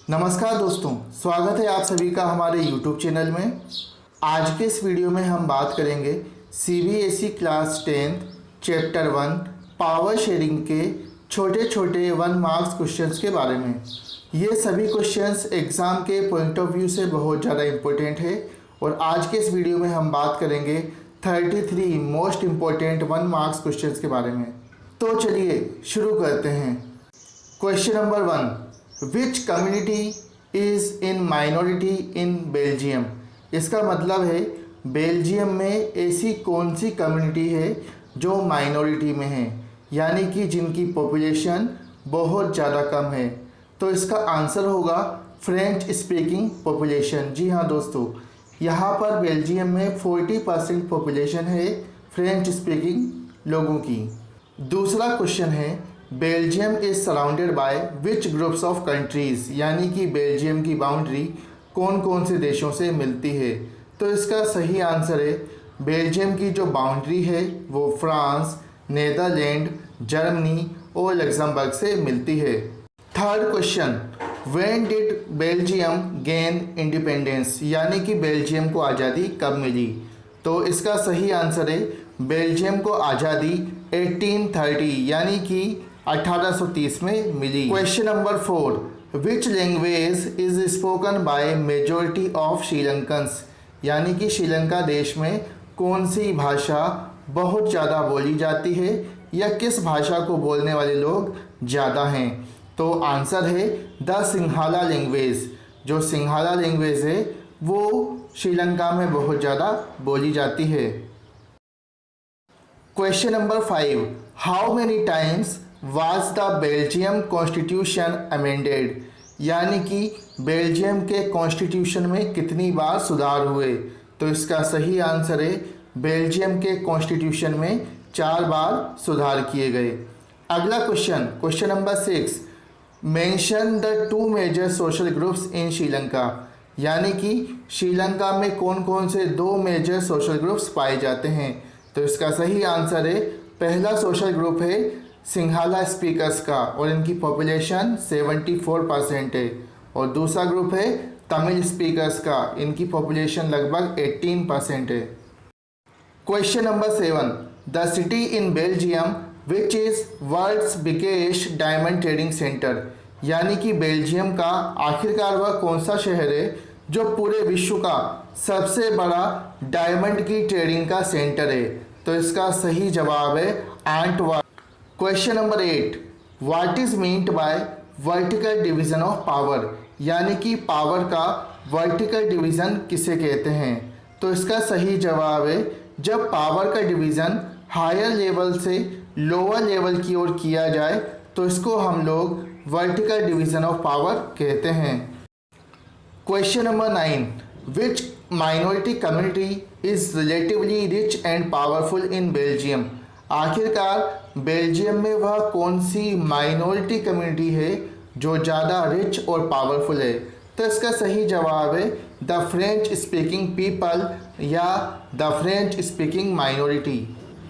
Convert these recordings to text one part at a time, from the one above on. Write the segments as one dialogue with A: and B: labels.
A: नमस्कार दोस्तों, स्वागत है आप सभी का हमारे YouTube चैनल में। आज के इस वीडियो में हम बात करेंगे CBSE class 10 chapter 1 power sharing के छोटे छोटे 1 मार्क्स क्वेश्चंस के बारे में। ये सभी क्वेश्चंस एग्ज़ाम के पॉइंट ऑफ व्यू से बहुत ज़्यादा इम्पोर्टेंट है और आज के इस वीडियो में हम बात करेंगे 33 मोस्ट इम्पोर्टेंट 1 मार्क्स क्वेश्चंस के बारे में। तो चलिए शुरू करते हैं। Question number 1, which community is in minority in Belgium. इसका मतलब है बेल्जियम में ऐसी कौन सी कम्युनिटी है जो माइनॉरिटी में है, यानी कि जिनकी पॉपुलेशन बहुत ज़्यादा कम है। तो इसका आंसर होगा फ्रेंच स्पीकिंग पॉपुलेशन। जी हाँ दोस्तों, यहाँ पर बेल्जियम में 40% पॉपुलेशन है फ्रेंच स्पीकिंग लोगों की। दूसरा क्वेश्चन है, Belgium is surrounded by which groups of countries, यानी कि बेल्जियम की बाउंड्री कौन कौन से देशों से मिलती है। तो इसका सही आंसर है बेल्जियम की जो बाउंड्री है वो फ्रांस, नेदरलैंड, जर्मनी और लग्जमबर्ग से मिलती है। Third question, when did Belgium gain independence, यानी कि बेल्जियम को आज़ादी कब मिली। तो इसका सही आंसर है बेल्जियम को आज़ादी 1830 यानी कि 1830 में मिली। Question number 4, which language is spoken by majority of Sri Lankans, यानी कि श्रीलंका देश में कौन सी भाषा बहुत ज़्यादा बोली जाती है या किस भाषा को बोलने वाले लोग ज़्यादा हैं। तो आंसर है द सिंहाला लैंग्वेज। जो सिंहाला लैंग्वेज है वो श्रीलंका में बहुत ज़्यादा बोली जाती है। Question number 5, how many times was the Belgium constitution amended, यानी कि बेल्जियम के कॉन्स्टिट्यूशन में कितनी बार सुधार हुए। तो इसका सही आंसर है बेल्जियम के कॉन्स्टिट्यूशन में 4 बार सुधार किए गए। अगला question, question number 6, mention the 2 major social groups in Sri Lanka, यानी कि श्रीलंका में कौन कौन से 2 मेजर सोशल ग्रुप्स पाए जाते हैं। तो इसका सही आंसर है पहला सोशल ग्रुप है सिंहाला स्पीकर्स का और इनकी पॉपुलेशन 74% है, और दूसरा ग्रुप है तमिल स्पीकर्स का, इनकी पॉपुलेशन लगभग 18% है। Question number 7, the city in Belgium which is world's biggest diamond trading centre, यानी कि बेल्जियम का आखिरकार वह कौन सा शहर है जो पूरे विश्व का सबसे बड़ा डायमंड की ट्रेडिंग का सेंटर है। तो इसका सही जवाब है Antwerp. Question number 8, what is meant by vertical division of power, यानी कि पावर का वर्टिकल डिवीज़न किसे कहते हैं। तो इसका सही जवाब है जब पावर का डिवीज़न हायर लेवल से लोअर लेवल की ओर किया जाए तो इसको हम लोग वर्टिकल डिवीज़न ऑफ पावर कहते हैं। Question number 9, which minority community is relatively rich and powerful in Belgium, आखिरकार बेल्जियम में वह कौन सी माइनॉरिटी कम्युनिटी है जो ज़्यादा रिच और पावरफुल है। तो इसका सही जवाब है द फ्रेंच स्पीकिंग पीपल या the French speaking minority.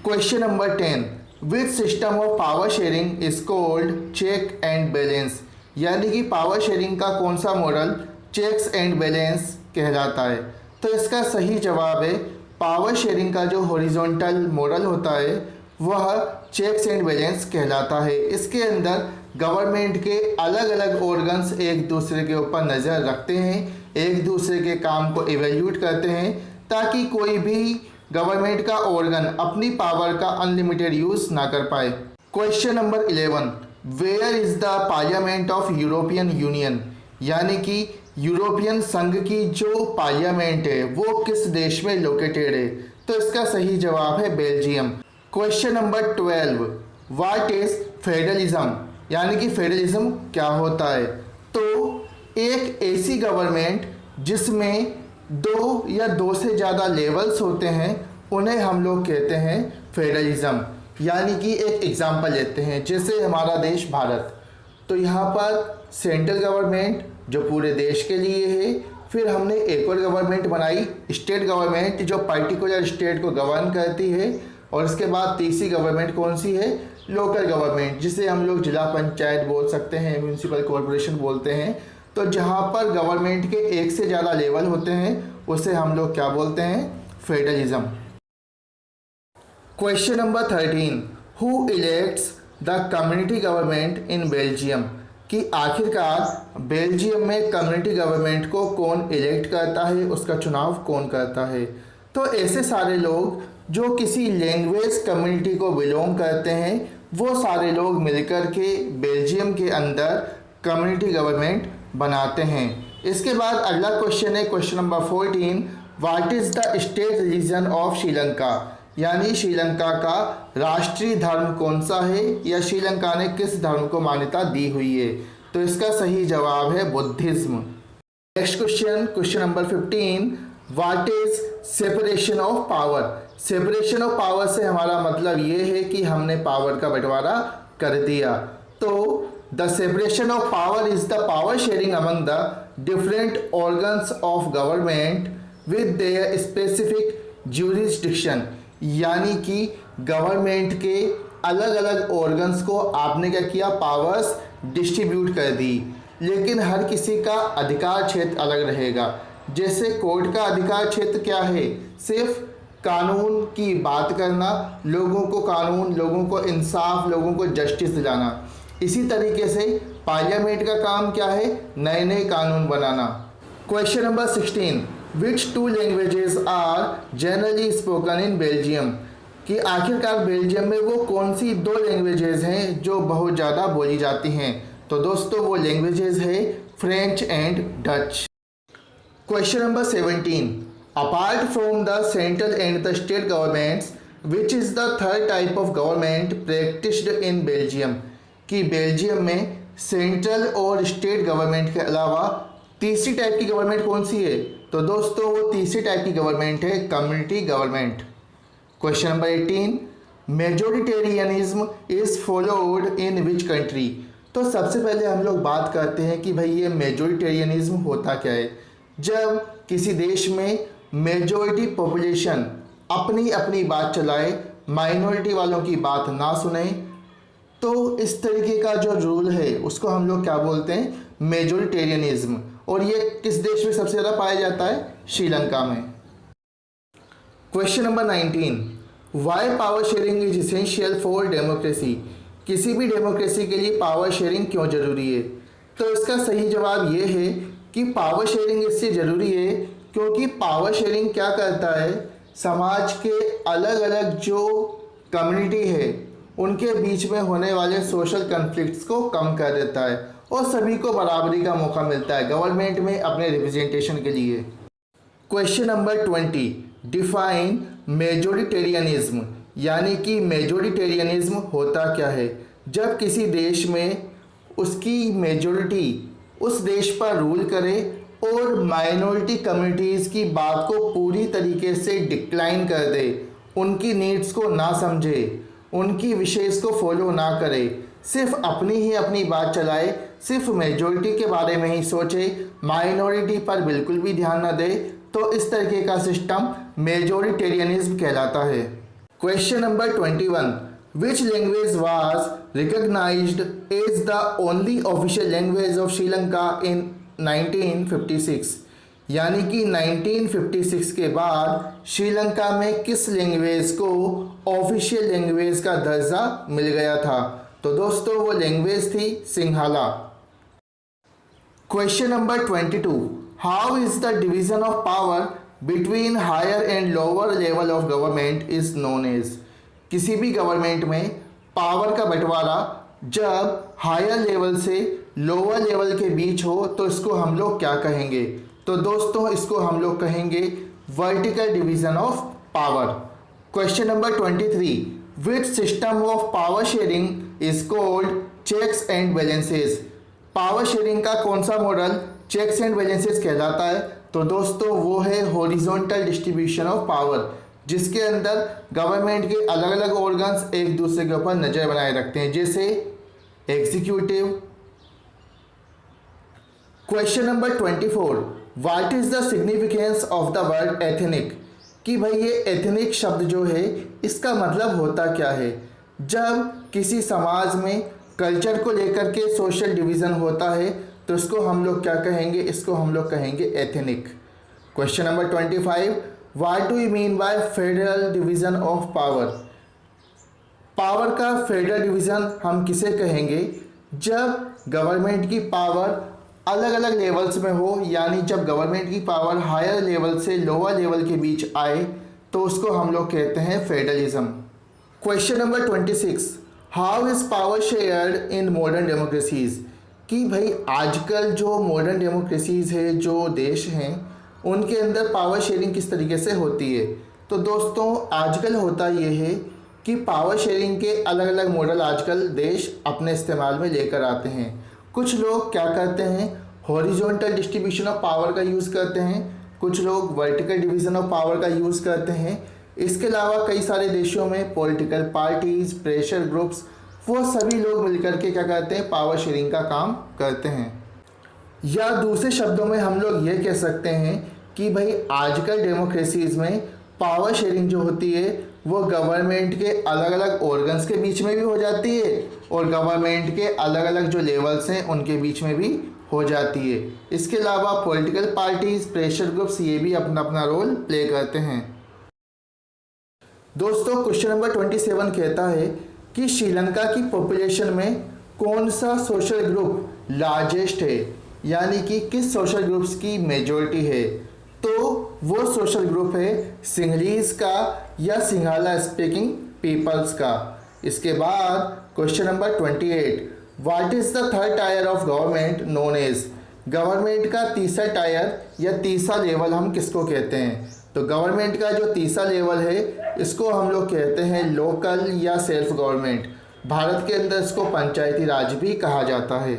A: Question number 10, which system of power sharing is called check and balance, यानी कि पावर शेयरिंग का कौन सा मॉडल चेक्स एंड बैलेंस कहलाता है। तो इसका सही जवाब है पावर शेयरिंग का जो हॉरिजॉन्टल मॉडल होता है वह चेक्स एंड बैलेंस कहलाता है। इसके अंदर गवर्नमेंट के अलग अलग ऑर्गन्स एक दूसरे के ऊपर नज़र रखते हैं, एक दूसरे के काम को इवेल्यूट करते हैं ताकि कोई भी गवर्नमेंट का ऑर्गन अपनी पावर का अनलिमिटेड यूज़ ना कर पाए। Question number 11, where is the parliament of European Union, यानी कि यूरोपियन संघ की जो पार्लियामेंट है वो किस देश में लोकेटेड है। तो इसका सही जवाब है Belgium. Question number 12, what is federalism, यानी कि फेडरलिज्म क्या होता है। तो एक ऐसी गवर्नमेंट जिसमें 2 या 2 से ज़्यादा लेवल्स होते हैं उन्हें हम लोग कहते हैं फेडरलिज्म। यानी कि एक एग्जांपल लेते हैं, जैसे हमारा देश भारत, तो यहाँ पर सेंट्रल गवर्नमेंट जो पूरे देश के लिए है, फिर हमने एक और गवर्नमेंट बनाई स्टेट गवर्नमेंट जो पर्टिकुलर स्टेट को गवर्न करती है, और इसके बाद तीसरी गवर्नमेंट कौन सी है, लोकल गवर्नमेंट, जिसे हम लोग जिला पंचायत बोल सकते हैं, म्यूनसिपल कॉरपोरेशन बोलते हैं। तो जहाँ पर गवर्नमेंट के एक से ज़्यादा लेवल होते हैं उसे हम लोग क्या बोलते हैं, federalism. Question number 13, who elects the community government in Belgium, कि आखिरकार बेल्जियम में कम्युनिटी गवर्नमेंट को कौन इलेक्ट करता है, उसका चुनाव कौन करता है। तो ऐसे सारे लोग जो किसी लैंग्वेज कम्युनिटी को बिलोंग करते हैं वो सारे लोग मिलकर के बेल्जियम के अंदर कम्युनिटी गवर्नमेंट बनाते हैं। इसके बाद अगला क्वेश्चन है question number 14, what is the state religion of Sri Lanka, यानी श्रीलंका का राष्ट्रीय धर्म कौन सा है या श्रीलंका ने किस धर्म को मान्यता दी हुई है। तो इसका सही जवाब है Buddhism. Next question, question number 15, what is separation of power. Separation of power से हमारा मतलब ये है कि हमने पावर का बंटवारा कर दिया। तो the separation of power is the power sharing among the different organs of government with their specific jurisdiction, यानी कि गवर्नमेंट के अलग अलग ऑर्गन्स को आपने क्या किया, पावर्स डिस्ट्रीब्यूट कर दी, लेकिन हर किसी का अधिकार क्षेत्र अलग रहेगा। जैसे कोर्ट का अधिकार क्षेत्र क्या है, सिर्फ कानून की बात करना, लोगों को कानून, लोगों को इंसाफ, लोगों को जस्टिस दिलाना। इसी तरीके से पार्लियामेंट का काम क्या है, नए नए कानून बनाना। Question number 16, which two languages are generally spoken in Belgium, कि आखिरकार बेल्जियम में वो कौन सी दो लैंग्वेजेस हैं जो बहुत ज़्यादा बोली जाती हैं। तो दोस्तों वो लैंग्वेजेस है French and Dutch. Question number 17, apart from the central and the state governments which is the third type of government practised in Belgium, कि बेल्जियम में सेंट्रल और स्टेट गवर्नमेंट के अलावा तीसरी टाइप की गवर्नमेंट कौन सी है। तो दोस्तों वो तीसरी टाइप की गवर्नमेंट है community government. Question number 18, majoritarianism is followed in which country. तो सबसे पहले हम लोग बात करते हैं कि भाई ये मेजोरिटेरियनिज्म होता क्या है। जब किसी देश में मेजोरिटी पॉपुलेशन अपनी अपनी बात चलाए, माइनॉरिटी वालों की बात ना सुने, तो इस तरीके का जो रूल है उसको हम लोग क्या बोलते हैं, मेजोरिटेरियनिज्म। और ये किस देश में सबसे ज़्यादा पाया जाता है, श्रीलंका में। Question number 19, why power sharing is essential for democracy, किसी भी डेमोक्रेसी के लिए पावर शेयरिंग क्यों ज़रूरी है। तो इसका सही जवाब ये है कि पावर शेयरिंग इससे ज़रूरी है क्योंकि पावर शेयरिंग क्या करता है, समाज के अलग अलग जो कम्युनिटी है उनके बीच में होने वाले सोशल कन्फ्लिक्ट्स को कम कर देता है और सभी को बराबरी का मौका मिलता है गवर्नमेंट में अपने रिप्रेजेंटेशन के लिए। क्वेश्चन नंबर 20, डिफाइन मेजोरिटेरियनिज्म, यानी कि मेजोरिटेरियनिज्म होता क्या है। जब किसी देश में उसकी मेजोरिटी उस देश पर रूल करे और माइनॉरिटी कम्युनिटीज़ की बात को पूरी तरीके से डिक्लाइन कर दे, उनकी नीड्स को ना समझे, उनकी विशेष को फॉलो ना करे, सिर्फ अपनी ही अपनी बात चलाए, सिर्फ मेजॉरिटी के बारे में ही सोचे, माइनॉरिटी पर बिल्कुल भी ध्यान न दे, तो इस तरीके का सिस्टम मेजोरिटेरियनिज्म कहलाता है। Question number 21, which language was recognized as the only official language of Sri Lanka in 1956, यानी कि 1956 के बाद श्रीलंका में किस लैंग्वेज को ऑफिशियल लैंग्वेज का दर्जा मिल गया था। तो दोस्तों वो लैंग्वेज थी Sinhala. Question number 22, how is the division of power between higher and lower level of government is known as, किसी भी गवर्नमेंट में पावर का बंटवारा जब हायर लेवल से लोअर लेवल के बीच हो तो इसको हम लोग क्या कहेंगे। तो दोस्तों इसको हम लोग कहेंगे vertical division of power. Question number 23, which system of power sharing is called checks and balances, power sharing का कौन सा मॉडल चेक्स एंड बैलेंसेस कहलाता है। तो दोस्तों वो है हॉरिजॉन्टल डिस्ट्रीब्यूशन ऑफ पावर, जिसके अंदर गवर्नमेंट के अलग अलग ऑर्गन्स एक दूसरे के ऊपर नज़र बनाए रखते हैं, जैसे executive. Question number 24, what is the significance of the word ethnic, कि भाई ये एथनिक शब्द जो है इसका मतलब होता क्या है। जब किसी समाज में कल्चर को लेकर के सोशल डिवीज़न होता है तो इसको हम लोग क्या कहेंगे, इसको हम लोग कहेंगे ethnic. Question number 25, what do you mean by federal division of power. Power का फेडरल डिवीज़न हम किसे कहेंगे, जब गवर्नमेंट की पावर अलग अलग लेवल्स में हो, यानी जब गवर्नमेंट की पावर हायर लेवल से लोअर लेवल के बीच आए तो उसको हम लोग कहते हैं federalism. Question number 26, how is power shared in modern democracies. कि भाई आजकल जो मॉडर्न डेमोक्रेसीज़ है, जो देश हैं, उनके अंदर पावर शेयरिंग किस तरीके से होती है। तो दोस्तों आजकल होता ये है कि पावर शेयरिंग के अलग अलग मॉडल आजकल देश अपने इस्तेमाल में लेकर आते हैं। कुछ लोग क्या करते हैं, हॉरिजॉन्टल डिस्ट्रीब्यूशन ऑफ पावर का यूज़ करते हैं, कुछ लोग वर्टिकल डिवीज़न ऑफ पावर का यूज़ करते हैं। इसके अलावा कई सारे देशों में पॉलिटिकल पार्टीज़, प्रेशर ग्रुप्स, वो सभी लोग मिलकर के क्या करते हैं, पावर शेयरिंग का काम करते हैं। या दूसरे शब्दों में हम लोग ये कह सकते हैं कि भाई आजकल डेमोक्रेसीज़ में पावर शेयरिंग जो होती है वो गवर्नमेंट के अलग अलग ऑर्गन्स के बीच में भी हो जाती है और गवर्नमेंट के अलग अलग जो लेवल्स हैं उनके बीच में भी हो जाती है। इसके अलावा पॉलिटिकल पार्टीज़, प्रेशर ग्रुप्स ये भी अपना अपना रोल प्ले करते हैं। दोस्तों क्वेश्चन नंबर 27 कहता है कि श्रीलंका की पॉपुलेशन में कौन सा सोशल ग्रुप लार्जेस्ट है, यानी कि किस सोशल ग्रुप्स की मेजॉरिटी है। तो वो सोशल ग्रुप है सिंहलीज का या सिंघाला स्पीकिंग पीपल्स का। इसके बाद question number 28, what is the third tier of government known as. Government का तीसरा टायर या तीसरा लेवल हम किसको कहते हैं। तो गवर्नमेंट का जो तीसरा लेवल है इसको हम लोग कहते हैं लोकल या सेल्फ गवर्नमेंट। भारत के अंदर इसको पंचायती राज भी कहा जाता है।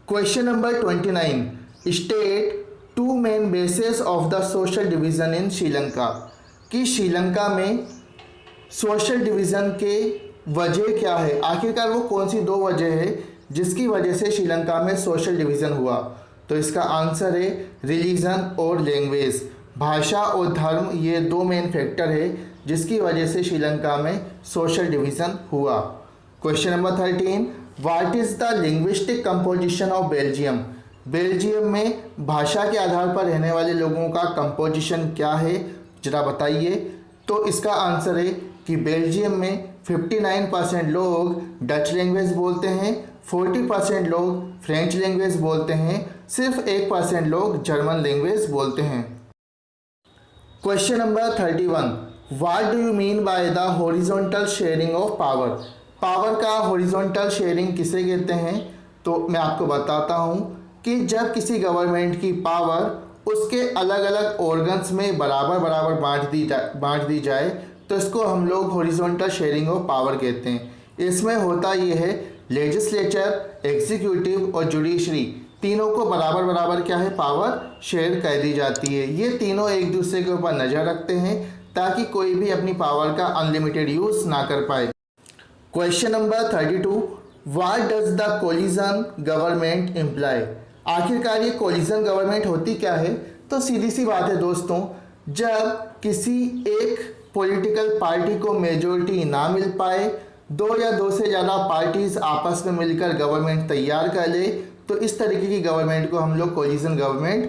A: Question number 29, state two main basis of the social division in Sri Lanka. कि श्रीलंका में सोशल डिवीज़न के वजह क्या है, आखिरकार वो कौन सी दो वजह है जिसकी वजह से श्रीलंका में सोशल डिवीज़न हुआ। तो इसका आंसर है रिलीजन और लैंग्वेज। भाषा और धर्म ये दो मेन फैक्टर है जिसकी वजह से श्रीलंका में सोशल डिवीज़न हुआ। Question number 13, what is the linguistic composition of Belgium. Belgium में भाषा के आधार पर रहने वाले लोगों का कंपोजिशन क्या है, जरा बताइए। तो इसका आंसर है कि बेल्जियम में 59% लोग डच लैंग्वेज बोलते हैं, 40% लोग फ्रेंच लैंग्वेज बोलते हैं, सिर्फ 1% लोग जर्मन लैंग्वेज बोलते हैं। Question number 31, what do you mean by the horizontal sharing of power. Power का हॉरिजॉन्टल शेयरिंग किसे कहते हैं। तो मैं आपको बताता हूँ कि जब किसी गवर्नमेंट की पावर उसके अलग अलग ऑर्गन्स में बराबर बराबर बांट दी जाए तो इसको हम लोग हॉरिजॉन्टल शेयरिंग ऑफ पावर कहते हैं। इसमें होता ये है लेजिस्लेचर, एग्जीक्यूटिव और जुडिशरी तीनों को बराबर बराबर क्या है, पावर शेयर कर दी जाती है। ये तीनों एक दूसरे के ऊपर नज़र रखते हैं ताकि कोई भी अपनी पावर का अनलिमिटेड यूज़ ना कर पाए। Question number 32, what does the collision government imply. आखिरकार ये कोलिजन गवर्नमेंट होती क्या है। तो सीधी सी बात है दोस्तों, जब किसी एक पॉलिटिकल पार्टी को मेजॉरिटी ना मिल पाए, दो या दो से ज़्यादा पार्टीज़ आपस में मिलकर गवर्नमेंट तैयार कर ले, तो इस तरीके की गवर्नमेंट को हम लोग कोलिजन गवर्नमेंट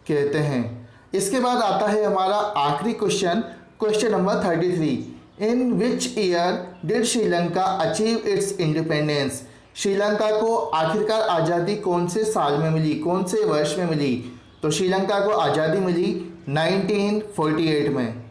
A: कहते हैं। इसके बाद आता है हमारा आखिरी question, question number 33, in which year did Sri Lanka achieve it's independence. Sri Lanka को आखिरकार आज़ादी कौन से साल में मिली, कौन से वर्ष में मिली। तो श्रीलंका को आज़ादी मिली 1948 में।